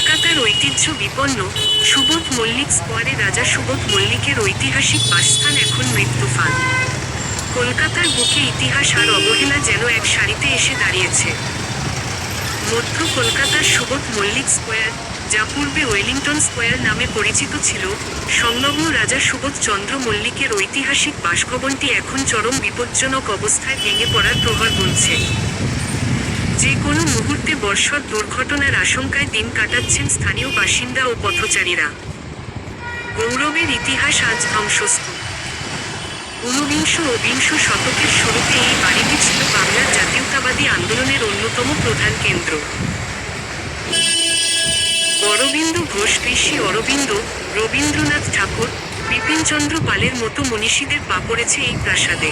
কলকাতার ঐতিহ্য বিপন্ন সুবোধ মল্লিক স্কোয়ারে রাজা সুবোধ মল্লিকের ঐতিহাসিক বাসস্থান এখন মৃত্যুফান। কলকাতার বুকে ইতিহাস আর অবহেলা যেন এক সারিতে এসে দাঁড়িয়েছে। মধ্য কলকাতার সুবোধ মল্লিক স্কোয়ার, যা পূর্বে ওয়েলিংটন স্কোয়ার নামে পরিচিত ছিল, সংলগ্ন রাজা সুবোধ চন্দ্র মল্লিকের ঐতিহাসিক বাসভবনটি এখন চরম বিপজ্জনক অবস্থায় ভেঙে পড়ার প্রহর গুনছে। যে কোনো মুহূর্তে বর্ষর দুর্ঘটনার আশঙ্কায় দিন কাটাচ্ছেন স্থানীয় বাসিন্দা ও পথচারীরা। গৌরবের ইতিহাস আজ ধ্বংসস্তূপ। ঊনবিংশ ও বিংশ শতকের শুরুতে এই বাড়িটি ছিল বাংলার জাতীয়তাবাদী আন্দোলনের অন্যতম প্রধান কেন্দ্র। অরবিন্দ ঘোষ, ঋষি অরবিন্দ, রবীন্দ্রনাথ ঠাকুর, বিপিনচন্দ্র পালের মতো মনীষীদের পা পড়েছে এই প্রাসাদে।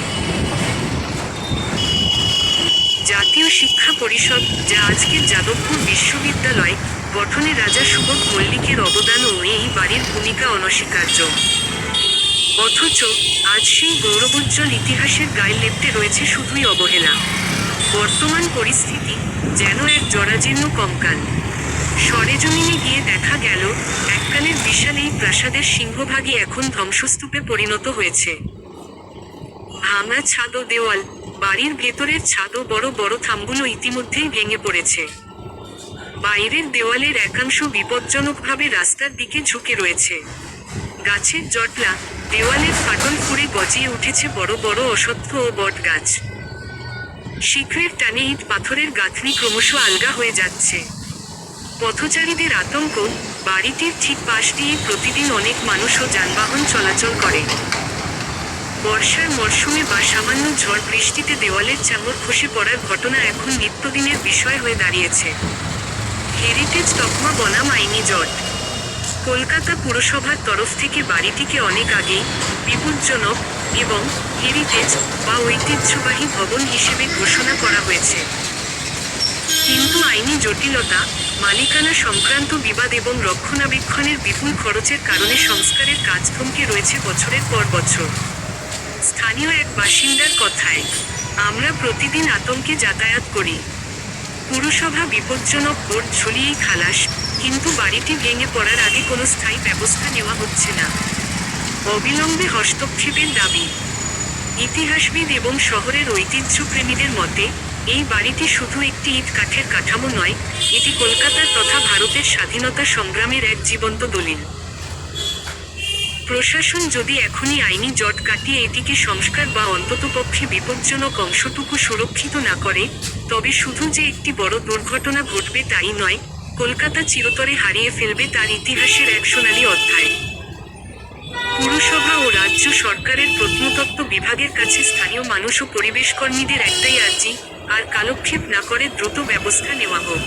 জাতীয় শিক্ষা পরিষদ, যা আজকের যাদবপুর বিশ্ববিদ্যালয়, গঠনে রাজা সুবোধ মল্লিকের অবদান ও এই বাড়ির ভূমিকা অনস্বীকার্য। অথচ আজ সেই গৌরবোজ্জ্বল ইতিহাসের গায়ে লেপ্টে রয়েছে শুধুই অবহেলা। বর্তমান পরিস্থিতি যেন এক জরাজীর্ণ কঙ্কাল। সরেজমিনে গিয়ে দেখা গেল, এককালের বিশাল এই প্রাসাদের সিংহভাগই এখন ধ্বংসস্তূপে পরিণত হয়েছে। ভাঙা ছাদ ও দেওয়াল, বাড়ির ভেতরের ছাদ ও বড় বড় থামগুলো ইতিমধ্যেই ভেঙে পড়েছে। বাইরের দেওয়ালের একাংশ বিপজ্জনকভাবে রাস্তার দিকে ঝুঁকে রয়েছে। গাছের জটলা, দেওয়ালের ফাটল ফুঁড়ে গজিয়ে উঠেছে বড় বড় অশ্বত্থ ও বট গাছ। শিখরের টানে ইট পাথরের গাঁথনি ক্রমশ আলগা হয়ে যাচ্ছে। পথচারীদের আতঙ্ক, বাড়িটির ঠিক পাশ দিয়ে প্রতিদিন অনেক মানুষ ও যানবাহন চলাচল করে। বর্ষার মরশুমে বা সামান্য ঝড় বৃষ্টিতে দেওয়ালের চাঙড় খসে পড়ার ঘটনা এখন নিত্যদিনের বিষয় হয়ে দাঁড়িয়েছে। হেরিটেজ তকমা বনাম আইনি জট। কলকাতা পুরসভার তরফ থেকে বাড়িটিকে অনেক আগেই বিপজ্জনক এবং হেরিটেজ বা ঐতিহ্যবাহী ভবন হিসেবে ঘোষণা করা হয়েছে। কিন্তু আইনি জটিলতা, মালিকানা সংক্রান্ত বিবাদ এবং রক্ষণাবেক্ষণের বিপুল খরচের কারণে সংস্কারের কাজ থমকে রয়েছে বছরের পর বছর। স্থানীয় এক বাসিন্দার কথায়, আমরা প্রতিদিন আতঙ্কে যাতায়াত করি। পুরসভা বিপজ্জনক বোর্ড ঝুলিয়েই খালাস, কিন্তু বাড়িটি ভেঙে পড়ার আগে কোনো স্থায়ী ব্যবস্থা নেওয়া হচ্ছে না। অবিলম্বে হস্তক্ষেপের দাবি। ইতিহাসবিদ এবং শহরের ঐতিহ্যপ্রেমীদের মতে, এই বাড়িটি শুধু একটি ইট কাঠের কাঠামো নয়, এটি কলকাতার তথা ভারতের স্বাধীনতা সংগ্রামের এক জীবন্ত দলিল। প্রশাসন যদি এখনই আইনি জট কাটিয়ে এটিকে সংস্কার বা অন্ততপক্ষে বিপজ্জনক অংশটুকু সুরক্ষিত না করে, তবে শুধু যে একটি বড় দুর্ঘটনা ঘটবে তাই নয়, কলকাতা চিরতরে হারিয়ে ফেলবে তার ইতিহাসের এক সোনালী অধ্যায়। পুরসভা ও রাজ্য সরকারের প্রত্নতত্ত্ব বিভাগের কাছে স্থানীয় মানুষ ও পরিবেশকর্মীদের একটাই আর্জি, আর কালক্ষেপ না করে দ্রুত ব্যবস্থা নেওয়া হোক।